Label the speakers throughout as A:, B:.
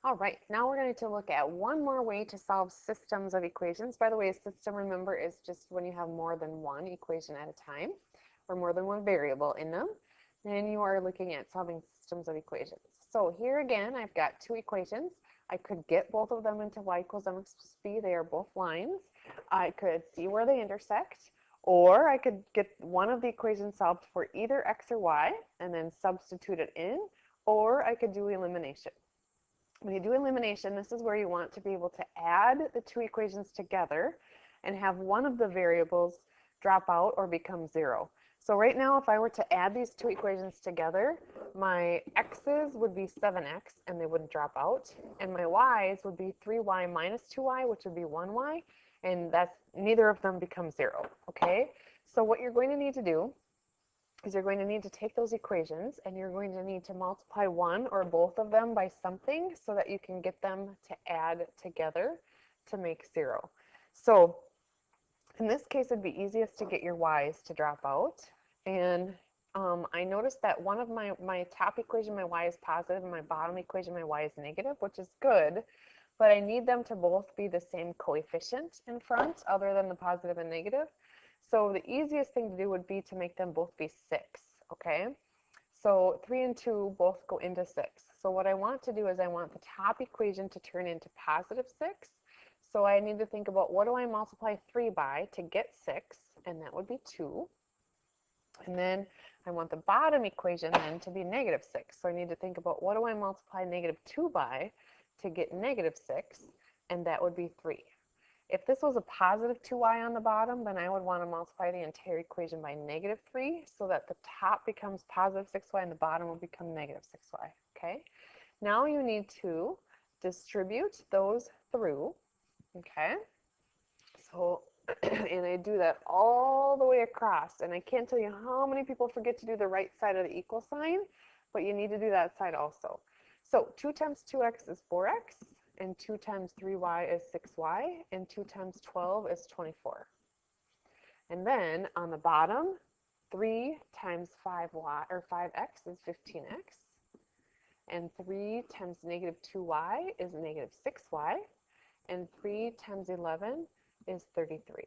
A: All right, now we're going to look at one more way to solve systems of equations. By the way, a system, remember, is just when you have more than one equation at a time or more than one variable in them. Then you are looking at solving systems of equations. So here again, I've got two equations. I could get both of them into y equals mx plus b. They are both lines. I could see where they intersect, or I could get one of the equations solved for either x or y and then substitute it in, or I could do elimination. When you do elimination, this is where you want to be able to add the two equations together and have one of the variables drop out or become zero. So right now, if I were to add these two equations together, my x's would be 7x and they wouldn't drop out, and my y's would be 3y minus 2y, which would be 1y, and that's neither of them become zero, okay? So what you're going to need to do is you're going to need to take those equations and you're going to need to multiply one or both of them by something so that you can get them to add together to make zero. So in this case, it'd be easiest to get your y's to drop out. And I noticed that one of my top equation, my y is positive, and my bottom equation, my y is negative, which is good. But I need them to both be the same coefficient in front other than the positive and negative. So the easiest thing to do would be to make them both be 6, okay? So 3 and 2 both go into 6. So what I want to do is I want the top equation to turn into positive 6. So I need to think about what do I multiply 3 by to get 6, and that would be 2. And then I want the bottom equation then to be negative 6. So I need to think about what do I multiply negative 2 by to get negative 6, and that would be 3. If this was a positive 2y on the bottom, then I would want to multiply the entire equation by negative 3 so that the top becomes positive 6y and the bottom will become negative 6y. Okay? Now you need to distribute those through. Okay? So, and I do that all the way across. And I can't tell you how many people forget to do the right side of the equal sign, but you need to do that side also. So 2 times 2x is 4x, and 2 times 3y is 6y, and 2 times 12 is 24. And then on the bottom, 3 times 5y or 5x is 15x, and 3 times negative 2y is negative 6y, and 3 times 11 is 33.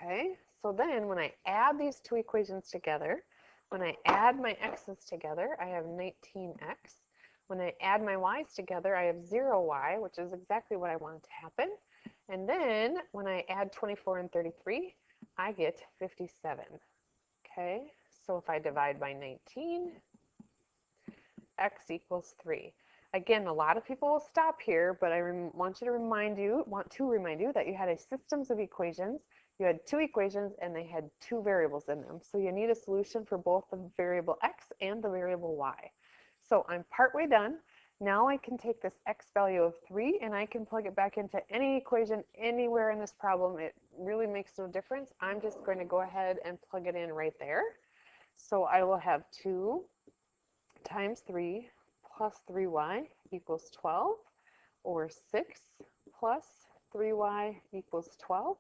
A: Okay, so then when I add these two equations together, when I add my x's together, I have 19x. When I add my y's together, I have 0y, which is exactly what I wanted to happen. And then when I add 24 and 33, I get 57. Okay, so if I divide by 19, x equals 3. Again, a lot of people will stop here, but I want to remind you that you had a systems of equations. You had two equations and they had two variables in them. So you need a solution for both the variable x and the variable y. So I'm partway done. Now I can take this x value of 3 and I can plug it back into any equation anywhere in this problem. It really makes no difference. I'm just going to go ahead and plug it in right there. So I will have 2 times 3 plus 3y equals 12, or 6 plus 3y equals 12.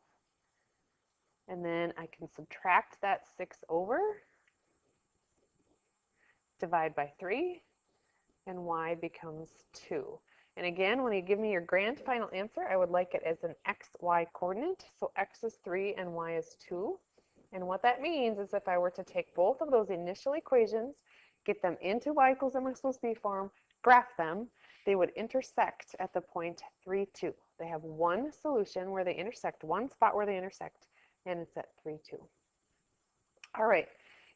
A: And then I can subtract that 6 over, divide by 3, and y becomes 2. And again, when you give me your grand final answer, I would like it as an xy coordinate. So x is 3 and y is 2. And what that means is if I were to take both of those initial equations, get them into y equals mx plus b form, graph them, they would intersect at the point 3, 2. They have one solution where they intersect, one spot where they intersect, and it's at 3, 2. All right.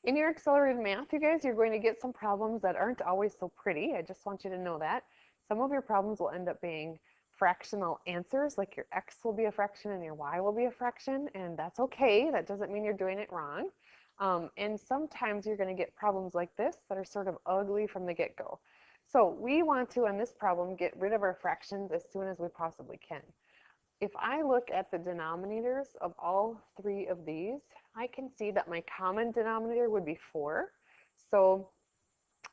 A: In your accelerated math, you guys, you're going to get some problems that aren't always so pretty. I just want you to know that. Some of your problems will end up being fractional answers, like your x will be a fraction and your y will be a fraction, and that's okay. That doesn't mean you're doing it wrong. And sometimes you're going to get problems like this that are sort of ugly from the get-go. So we want to, in this problem, get rid of our fractions as soon as we possibly can. If I look at the denominators of all three of these, I can see that my common denominator would be 4. So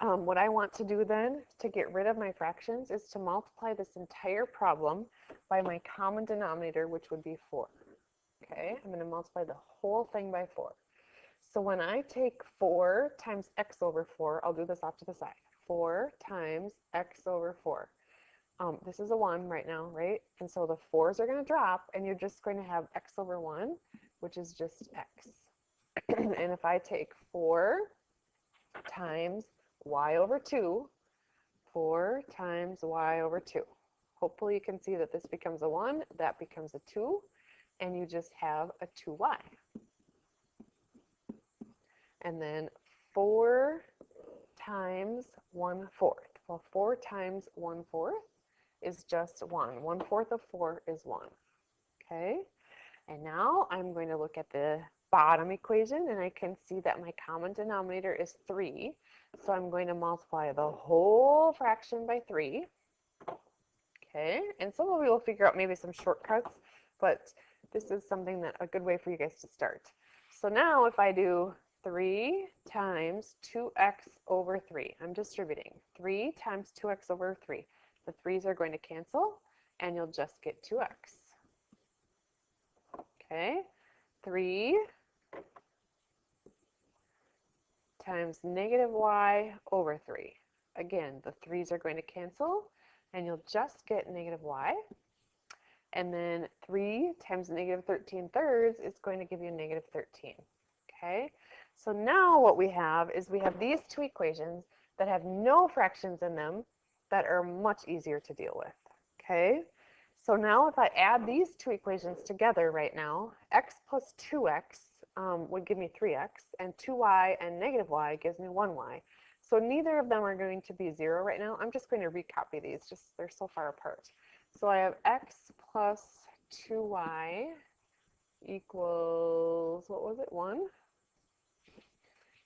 A: what I want to do then to get rid of my fractions is to multiply this entire problem by my common denominator, which would be 4. Okay, I'm going to multiply the whole thing by 4. So when I take 4 times x over 4, I'll do this off to the side. 4 times x over 4. This is a 1 right now, right? And so the 4's are going to drop, and you're just going to have x over 1, which is just x. And if I take 4 times y over 2, 4 times y over 2. Hopefully you can see that this becomes a 1, that becomes a 2, and you just have a 2y. And then 4 times 1/4. Well, 4 times 1/4 is just 1. 1/4 of 4 is 1. Okay? And now I'm going to look at the bottom equation, and I can see that my common denominator is 3. So I'm going to multiply the whole fraction by 3. Okay? And some of you will figure out maybe some shortcuts, but this is something that a good way for you guys to start. So now if I do 3 times 2x over 3, I'm distributing 3 times 2x over 3. The 3's are going to cancel, and you'll just get 2x. Okay, 3 times negative y over 3. Again, the 3's are going to cancel, and you'll just get negative y. And then 3 times negative 13/3 is going to give you negative 13. Okay, so now what we have is we have these two equations that have no fractions in them that are much easier to deal with. Okay, so now if I add these two equations together right now, x plus 2x would give me 3x, and 2y and negative y gives me 1y. So neither of them are going to be 0 right now. I'm just going to recopy these, just they're so far apart. So I have x plus 2y equals, what was it, 1?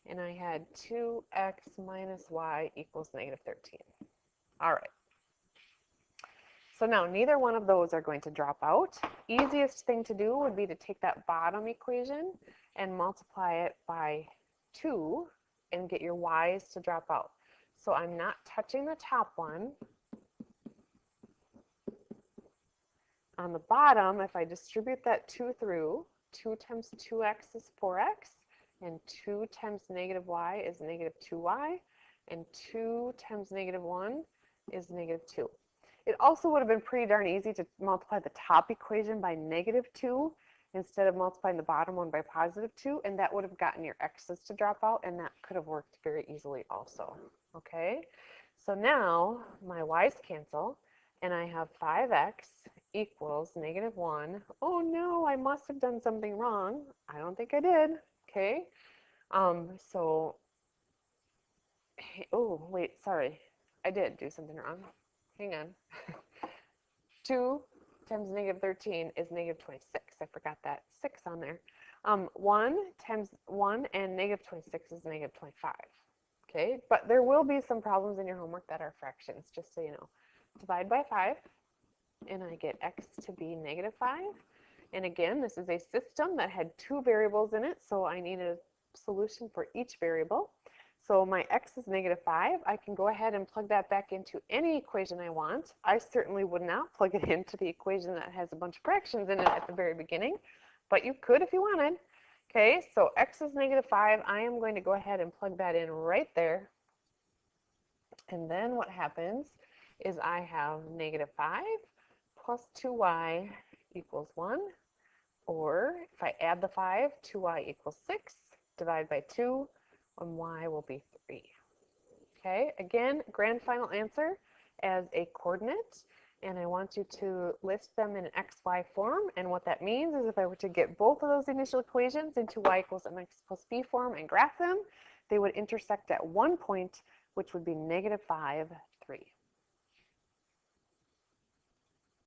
A: And I had 2x minus y equals negative 13. All right. So now neither one of those are going to drop out. Easiest thing to do would be to take that bottom equation and multiply it by 2 and get your y's to drop out. So I'm not touching the top one. On the bottom, if I distribute that 2 through, 2 times 2x is 4x, and 2 times negative y is negative 2y, and 2 times negative 1 is negative 2. It also would have been pretty darn easy to multiply the top equation by negative 2 instead of multiplying the bottom one by positive 2, and that would have gotten your x's to drop out, and that could have worked very easily also. Okay, so now my y's cancel, and I have 5x equals negative 1. Oh no, I must have done something wrong. I don't think I did. Okay, so, oh wait, sorry, I did do something wrong. Hang on. 2 times negative 13 is negative 26. I forgot that 6 on there. 1 times 1 and negative 26 is negative 25. Okay, but there will be some problems in your homework that are fractions, just so you know. Divide by 5, and I get x to be negative 5. And again, this is a system that had 2 variables in it, so I need a solution for each variable. So my x is negative 5. I can go ahead and plug that back into any equation I want. I certainly would not plug it into the equation that has a bunch of fractions in it at the very beginning, but you could if you wanted. Okay, so x is negative 5. I am going to go ahead and plug that in right there. And then what happens is I have negative 5 plus 2y equals 1. Or if I add the 5, 2y equals 6. Divide by 2. And y will be 3. Okay, again, grand final answer as a coordinate, and I want you to list them in an xy form, and what that means is if I were to get both of those initial equations into y equals mx plus b form and graph them, they would intersect at one point, which would be negative 5, 3.